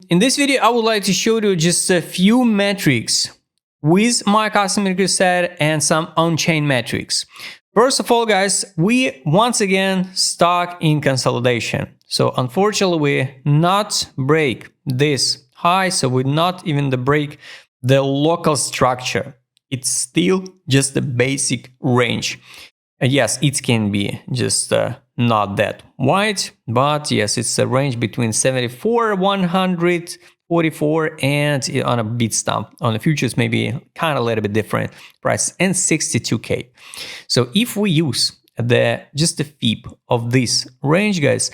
In this video, I would like to show you just a few metrics with my custom liquidity set and some on-chain metrics. First of all, guys, we once again stuck in consolidation. So unfortunately, we not break this high, so we not even break the local structure. It's still just the basic range. Yes, it can be just not that wide, but yes, it's a range between 74, 144, and on a bit stump. On the futures, maybe kind of a little bit different price, and 62K. So if we use just the FIB of this range, guys,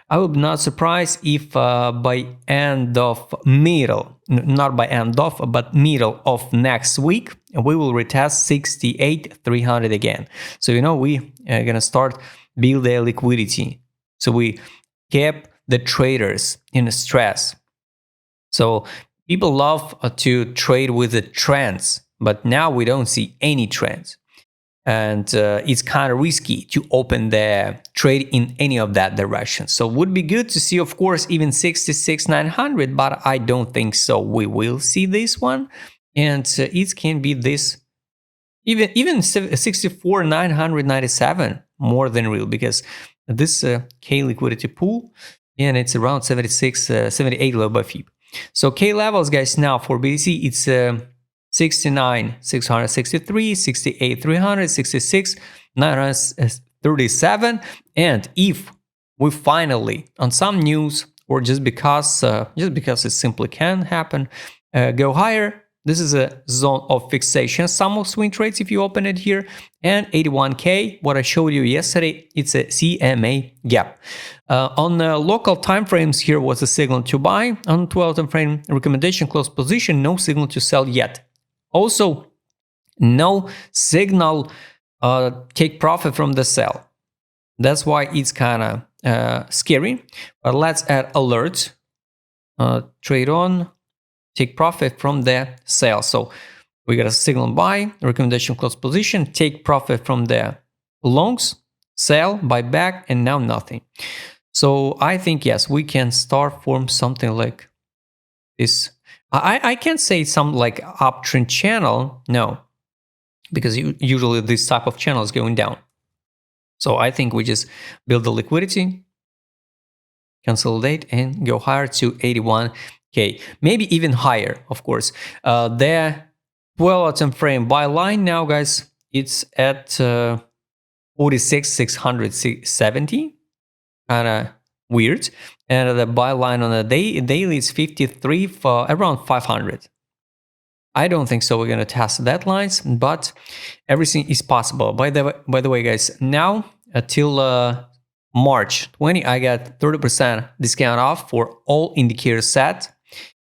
I would be not surprised if by end of middle, not by end of, but middle of next week, we will retest 68,300 again. So, we are going to start build their liquidity. So we kept the traders in stress. So people love to trade with the trends, but now we don't see any trends. And it's kind of risky to open the trade in any of that direction. So it would be good to see, of course, even 66,900, but I don't think so. We will see this one, and it can be this, even 64,997 more than real, because this K liquidity pool, and it's around 76, 78 level by FIB. So K levels, guys, now for BTC, it's 69,663, 68,300, 66,937. And if we finally, on some news, or just because it simply can happen, go higher, this is a zone of fixation, some of swing trades if you open it here, and 81K, what I showed you yesterday, it's a CMA gap. On local time frames, here was a signal to buy. On 12 time frame, recommendation close position, no signal to sell yet. Also, no signal take profit from the sell. That's why it's kind of scary. But let's add alert, trade on, take profit from the sale. So we got a signal buy, recommendation close position, take profit from the longs, sell, buy back, and now nothing. So I think, yes, we can start from something like this. I can't say some like uptrend channel, no, because usually this type of channel is going down. So I think we just build the liquidity, consolidate, and go higher to 81K, maybe even higher, of course. The 12 time frame buy line now, guys, it's at 46,670, kind of weird. And the buy line on the daily is 53 for around 500. I don't think so. We're going to test that lines, but everything is possible. By the way, guys, now till March 20, I got 30% discount off for all indicators set.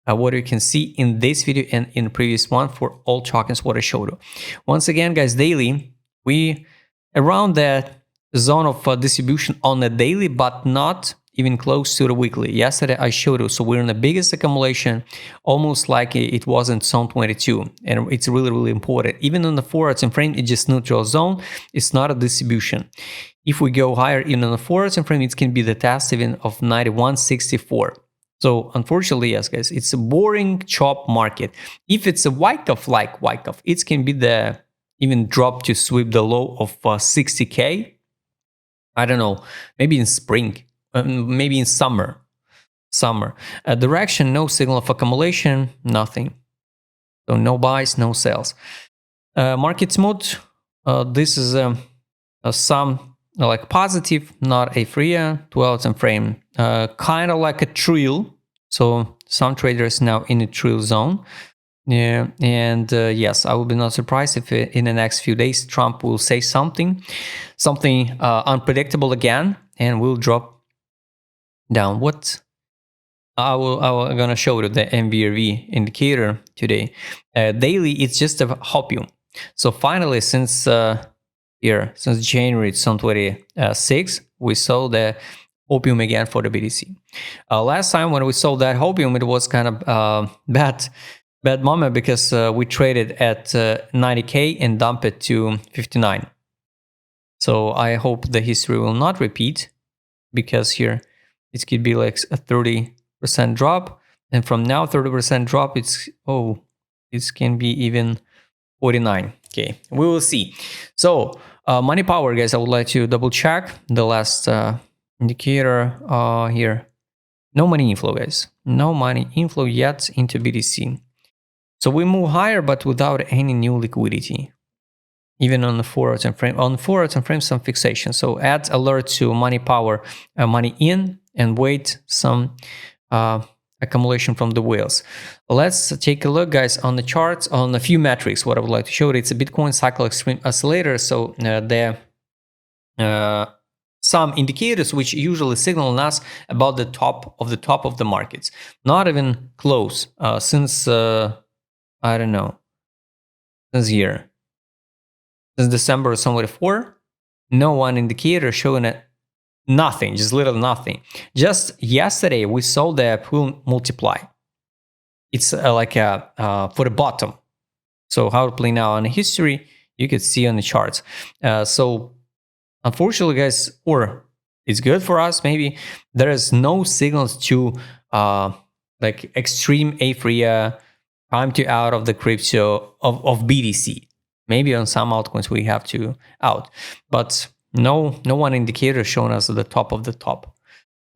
What you can see in this video and in the previous one for all tokens, what I showed you. Once again, guys, daily, we around that zone of distribution on the daily, but not even close to the weekly. Yesterday I showed you, so we're in the biggest accumulation, almost like it was in zone 22, and it's really, really important. Even on the 4 time frame, it's just neutral zone. It's not a distribution. If we go higher, even on the 4 time frame, it can be the test even of 91.64. So unfortunately, yes, guys, it's a boring chop market. If it's a Wyckoff like Wyckoff, it can be the even drop to sweep the low of 60K. I don't know, maybe in spring. Maybe in summer. Direction, no signal of accumulation, nothing. So no buys, no sells. Market smooth. This is some like positive, not euphoria. 12 time frame, kind of like a trill. So some traders now in a trill zone. Yeah, and yes, I will be not surprised if in the next few days Trump will say something unpredictable again, and will drop down. What I'm gonna show you the MVRV indicator today. Daily, it's just a hopium. So finally, since January 2026, we saw the hopium again for the BTC. Last time when we saw that hopium, it was kind of bad moment, because we traded at 90K and dumped it to 59. So I hope the history will not repeat, because here it could be like a 30% drop And from now, 30% drop, it's, oh, this can be even 49. Okay, we will see. So money power, guys, I would like to double check the last indicator here. No money inflow, guys. No money inflow yet into BTC. So we move higher, but without any new liquidity. Even on the 4 hour time frame. On 4 hour time frame, some fixation. So add alert to money power, money in, and wait some accumulation from the whales. Let's take a look, guys, on the charts, on a few metrics. What I would like to show you, it's a Bitcoin cycle extreme oscillator. So there some indicators which usually signal us about the top of the markets. Not even close since I don't know, since here, since December 2024, no one indicator showing it. Nothing, just little nothing. Just yesterday, we saw the pool multiply. It's like for the bottom. So how to play now on the history, you could see on the charts. So unfortunately, guys, or it's good for us, maybe there is no signals to like extreme euphoria, time to out of the crypto of BTC. Maybe on some altcoins we have to out, but no one indicator showing us at the top of the top.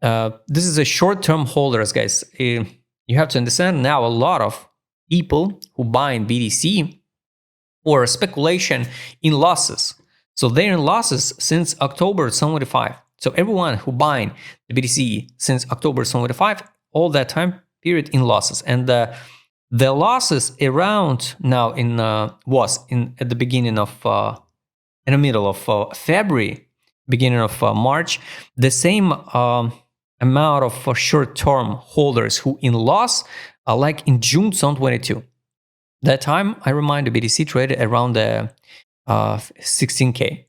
This is a short-term holders, guys. You have to understand now a lot of people who buy in BTC or speculation in losses. So they're in losses since October 2025. So everyone who buying the BTC since October 2025, all that time period in losses. And the losses around now in was in at the beginning of in the middle of February, beginning of March, the same amount of short-term holders who in loss like in June 2022. That time, I remind, the BTC traded around the 16K.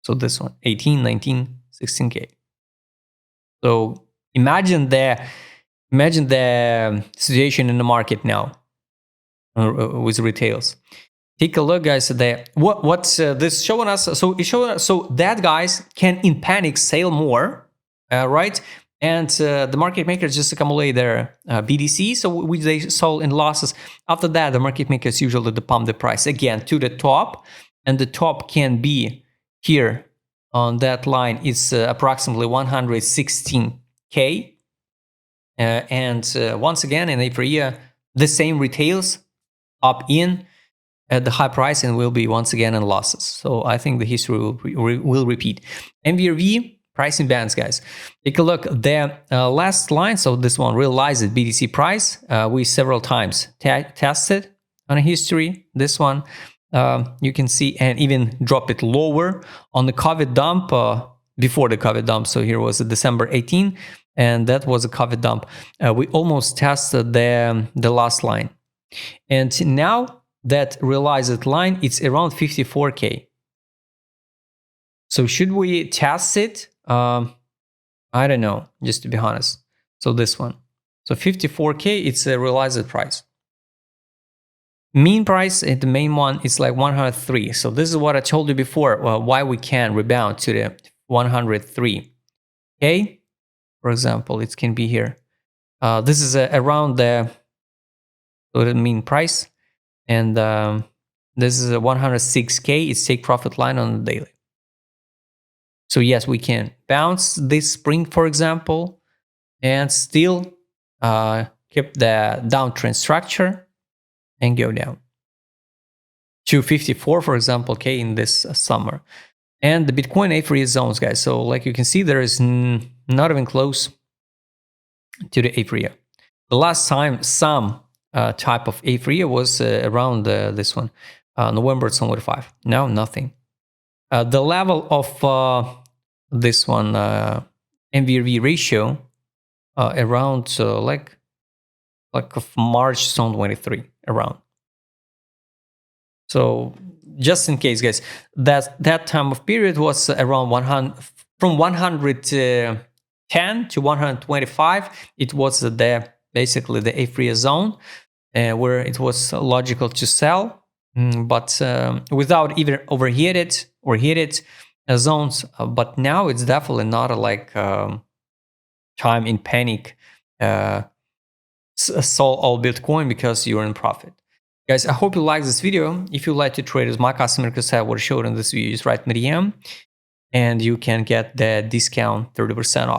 So this one, 18, 19, 16K. So imagine the situation in the market now with retails. Take a look, guys. What's this showing us? So it's showing us so that guys can in panic sell more, right? And the market makers just accumulate their BTC, so which they sold in losses. After that, the market makers usually pump the price again to the top, and the top can be here on that line. It's approximately 116K. And once again, in April, the same retails up in at the high price and will be once again in losses. So I think the history will repeat. MVRV pricing bands, guys. Take a look. The last line, so this one realized BTC price. We several times tested on a history. This one you can see, and even drop it lower on the COVID dump before the COVID dump. So here was December 18, and that was a COVID dump. We almost tested the last line, and now that realized line, it's around 54K. So should we test it? I don't know, just to be honest. So this one. So 54K, it's a realized price. Mean price, the main one, is like 103. So this is what I told you before, why we can rebound to the 103K. For example, it can be here. This is around the mean price. And this is a 106K. It's take profit line on the daily. So yes, we can bounce this spring, for example, and still keep the downtrend structure and go down to 54, for example, K in this summer. And the Bitcoin euphoria zones, guys. So like you can see, there is not even close to the euphoria. The last time some type of euphoria was around this one, November 2025. Now nothing. The level of this one MVRV ratio around like of March 2023 around. So just in case, guys, that time of period was around 100 from 110 to 125. It was basically the euphoria zone where it was logical to sell, but without either overheated or heated zones. But now it's definitely not a time in panic sold all Bitcoin because you're in profit. Guys, I hope you like this video. If you like to trade as my customer request what I showed in this video, just write me DM and you can get the discount 30% off.